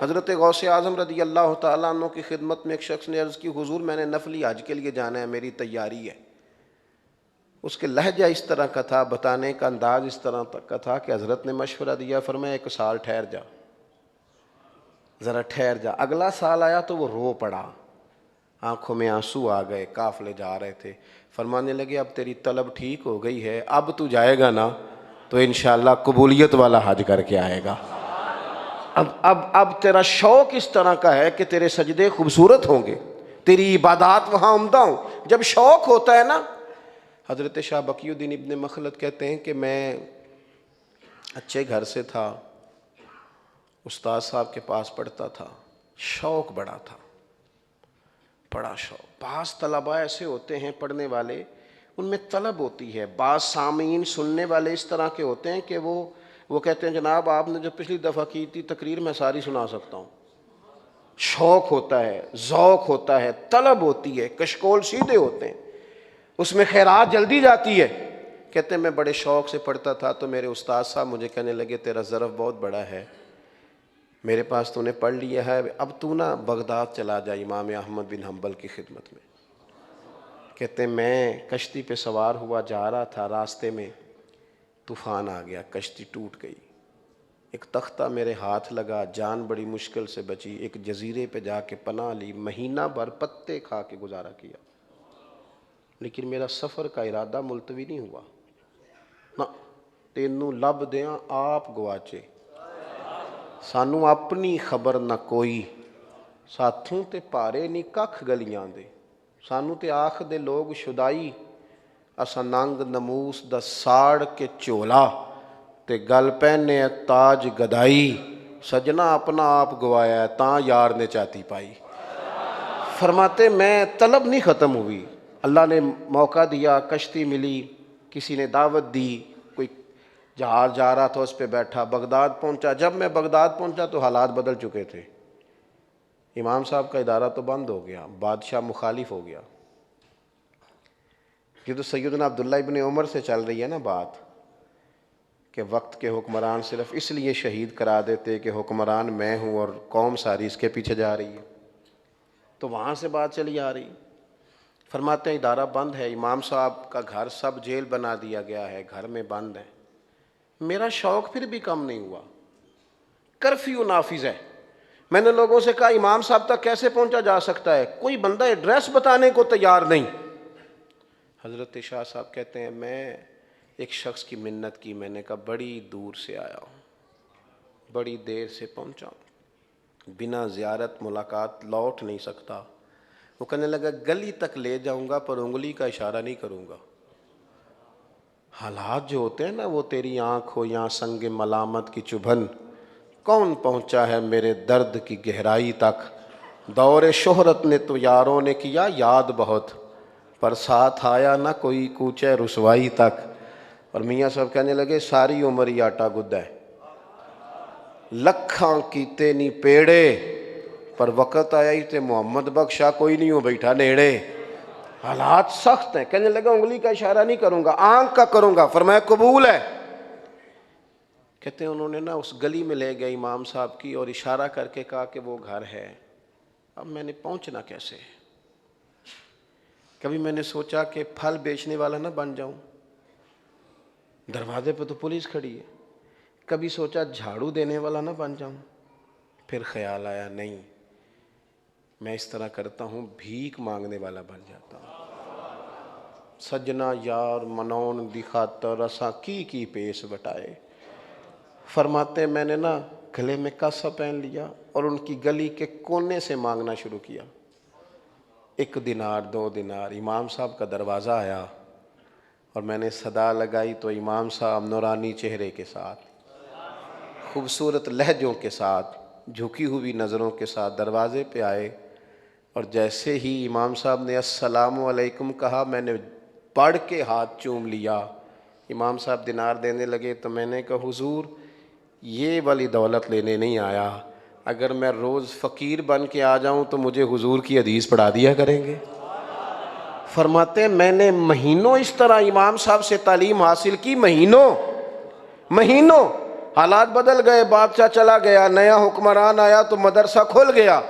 حضرت غوث اعظم رضی اللہ تعالیٰ عنہ کی خدمت میں ایک شخص نے عرض کی حضور میں نے نفلی حج کے لیے جانا ہے، میری تیاری ہے۔ اس کے لہجہ اس طرح کا تھا، بتانے کا انداز اس طرح کا تھا کہ حضرت نے مشورہ دیا، فرمایا 1 سال ٹھہر جا، ذرا ٹھہر جا۔ اگلا سال آیا تو وہ رو پڑا، آنکھوں میں آنسو آ گئے، قافلے جا رہے تھے۔ فرمانے لگے اب تیری طلب ٹھیک ہو گئی ہے، اب تو جائے گا نا تو انشاءاللہ قبولیت والا حج کر کے آئے گا۔ اب تیرا شوق اس طرح کا ہے کہ تیرے سجدے خوبصورت ہوں گے، تیری عبادات وہاں عمدہ ہوں۔ جب شوق ہوتا ہے نا، حضرت شاہ بقی الدین ابن مخلد کہتے ہیں کہ میں اچھے گھر سے تھا، استاد صاحب کے پاس پڑھتا تھا، شوق بڑا تھا، بڑا شوق۔ بعض طلباء ایسے ہوتے ہیں پڑھنے والے، ان میں طلب ہوتی ہے۔ بعض سامعین سننے والے اس طرح کے ہوتے ہیں کہ وہ کہتے ہیں جناب آپ نے جو پچھلی دفعہ کی تھی تقریر میں ساری سنا سکتا ہوں۔ شوق ہوتا ہے، ذوق ہوتا ہے، طلب ہوتی ہے، کشکول سیدھے ہوتے ہیں، اس میں خیرات جلدی جاتی ہے۔ کہتے ہیں میں بڑے شوق سے پڑھتا تھا تو میرے استاد صاحب مجھے کہنے لگے تیرا ظرف بہت بڑا ہے، میرے پاس تو نے پڑھ لیا ہے، اب تو نا بغداد چلا جا امام احمد بن حنبل کی خدمت میں۔ کہتے ہیں میں کشتی پہ سوار ہوا جا رہا تھا، راستے میں طوفان آ گیا، کشتی ٹوٹ گئی، ایک تختہ میرے ہاتھ لگا، جان بڑی مشکل سے بچی، ایک جزیرے پہ جا کے پناہ لی، مہینہ بھر پتے کھا کے گزارا کیا، لیکن میرا سفر کا ارادہ ملتوی نہیں ہوا۔ نہ تینوں لب دیاں آپ گواچے، سانوں اپنی خبر نہ کوئی، ساتھوں تے پارے نہیں ککھ گلیاں دے، سانوں تے آکھ دے لوگ شدائی، اسا ننگ نموس دا ساڑ کے چولا تے گل پہنے تاج گدائی، سجنا اپنا آپ گوایا ہے تاں یار نے چاتی پائی۔ فرماتے میں طلب نہیں ختم ہوئی، اللہ نے موقع دیا، کشتی ملی، کسی نے دعوت دی، کوئی جہاز جا رہا تھا اس پہ بیٹھا، بغداد پہنچا۔ جب میں بغداد پہنچا تو حالات بدل چکے تھے، امام صاحب کا ادارہ تو بند ہو گیا، بادشاہ مخالف ہو گیا۔ یہ تو سیدنا عبداللہ ابن عمر سے چل رہی ہے نا بات کہ وقت کے حکمران صرف اس لیے شہید کرا دیتے کہ حکمران میں ہوں اور قوم ساری اس کے پیچھے جا رہی ہے، تو وہاں سے بات چلی آ رہی۔ فرماتے ہیں ادارہ بند ہے، امام صاحب کا گھر سب جیل بنا دیا گیا ہے، گھر میں بند ہے۔ میرا شوق پھر بھی کم نہیں ہوا، کرفیو نافذ ہے۔ میں نے لوگوں سے کہا امام صاحب تک کیسے پہنچا جا سکتا ہے، کوئی بندہ ایڈریس بتانے کو تیار نہیں۔ حضرت شاہ صاحب کہتے ہیں میں ایک شخص کی منت کی، میں نے کہا بڑی دور سے آیا ہوں، بڑی دیر سے پہنچا ہوں، بنا زیارت ملاقات لوٹ نہیں سکتا۔ وہ کہنے لگا گلی تک لے جاؤں گا پر انگلی کا اشارہ نہیں کروں گا۔ حالات جو ہوتے ہیں نا، وہ تیری آنکھ ہو یا سنگ ملامت کی چبھن، کون پہنچا ہے میرے درد کی گہرائی تک، دور شہرت نے تو یاروں نے کیا یاد بہت، پر ساتھ آیا نہ کوئی کوچے رسوائی تک۔ اور میاں صاحب کہنے لگے ساری عمر ہی آٹا گدہ ہے، لکھاں کیتے نہیں پیڑے، پر وقت آیا ہی تے محمد بخشا کوئی نہیں ہو بیٹھا نیڑے۔ حالات سخت ہیں، کہنے لگا انگلی کا اشارہ نہیں کروں گا، آنکھ کا کروں گا۔ فرمایا قبول ہے۔ کہتے ہیں انہوں نے نا اس گلی میں لے گئے امام صاحب کی اور اشارہ کر کے کہا کہ وہ گھر ہے۔ اب میں نے پہنچنا کیسے؟ کبھی میں نے سوچا کہ پھل بیچنے والا نہ بن جاؤں، دروازے پہ تو پولیس کھڑی ہے۔ کبھی سوچا جھاڑو دینے والا نہ بن جاؤں، پھر خیال آیا نہیں، میں اس طرح کرتا ہوں بھیک مانگنے والا بن جاتا ہوں۔ سجنا یار منون دی خاطر اساں کی پیش بٹائے۔ فرماتے میں نے نا گلے میں کاسا پہن لیا اور ان کی گلی کے کونے سے مانگنا شروع کیا، 1 دینار 2 دینار۔ امام صاحب کا دروازہ آیا اور میں نے صدا لگائی تو امام صاحب نورانی چہرے کے ساتھ، خوبصورت لہجوں کے ساتھ، جھکی ہوئی نظروں کے ساتھ دروازے پہ آئے، اور جیسے ہی امام صاحب نے السلام علیکم کہا میں نے پڑھ کے ہاتھ چوم لیا۔ امام صاحب دینار دینے لگے تو میں نے کہا حضور یہ والی دولت لینے نہیں آیا، اگر میں روز فقیر بن کے آ جاؤں تو مجھے حضور کی حدیث پڑھا دیا کریں گے۔ فرماتے میں نے مہینوں اس طرح امام صاحب سے تعلیم حاصل کی، مہینوں حالات بدل گئے، بادشاہ چلا گیا، نیا حکمران آیا تو مدرسہ کھل گیا۔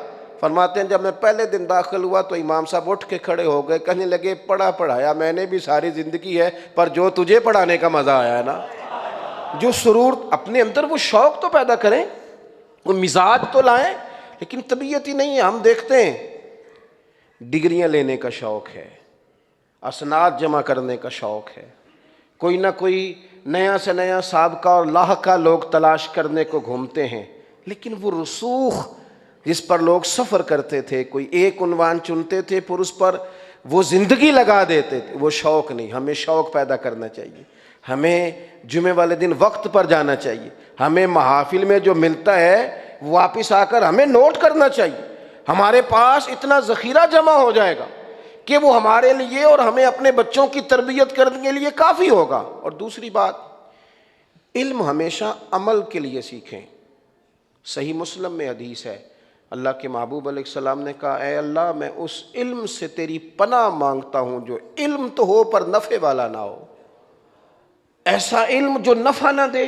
فرماتے ہیں جب میں پہلے دن داخل ہوا تو امام صاحب اٹھ کے کھڑے ہو گئے، کہنے لگے پڑھا پڑھایا میں نے بھی ساری زندگی ہے، پر جو تجھے پڑھانے کا مزہ آیا ہے نا، جو سرور اپنے اندر، وہ شوق تو پیدا کریں، وہ مزاج تو لائیں، لیکن طبیعت ہی نہیں ہے۔ ہم دیکھتے ہیں ڈگریاں لینے کا شوق ہے، اسناد جمع کرنے کا شوق ہے، کوئی نہ کوئی نیا سے نیا سابقہ اور لاحقہ لوگ تلاش کرنے کو گھومتے ہیں، لیکن وہ رسوخ جس پر لوگ سفر کرتے تھے، کوئی ایک عنوان چنتے تھے پھر اس پر وہ زندگی لگا دیتے تھے، وہ شوق نہیں۔ ہمیں شوق پیدا کرنا چاہیے، ہمیں جمعے والے دن وقت پر جانا چاہیے، ہمیں محافل میں جو ملتا ہے واپس آ کر ہمیں نوٹ کرنا چاہیے، ہمارے پاس اتنا ذخیرہ جمع ہو جائے گا کہ وہ ہمارے لیے اور ہمیں اپنے بچوں کی تربیت کرنے کے لیے کافی ہوگا۔ اور دوسری بات، علم ہمیشہ عمل کے لیے سیکھیں۔ صحیح مسلم میں حدیث ہے، اللہ کے محبوب علیہ السلام نے کہا اے اللہ میں اس علم سے تیری پناہ مانگتا ہوں جو علم تو ہو پر نفع والا نہ ہو، ایسا علم جو نفع نہ دے،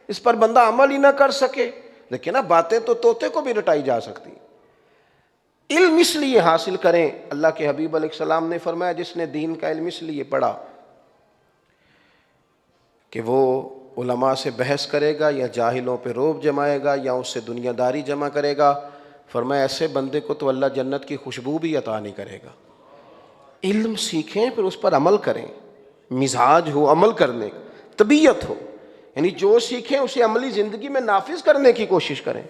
اس پر بندہ عمل ہی نہ کر سکے۔ دیکھیں نا، باتیں تو طوطے کو بھی رٹائی جا سکتی۔ علم اس لیے حاصل کریں، اللہ کے حبیب علیہ السلام نے فرمایا جس نے دین کا علم اس لیے پڑھا کہ وہ علماء سے بحث کرے گا یا جاہلوں پہ روب جمائے گا یا اس سے دنیا داری جمع کرے گا، فرمایا ایسے بندے کو تو اللہ جنت کی خوشبو بھی عطا نہیں کرے گا۔ علم سیکھیں پھر اس پر عمل کریں، مزاج ہو عمل کرنے، طبیعت ہو، یعنی جو سیکھیں اسے عملی زندگی میں نافذ کرنے کی کوشش کریں۔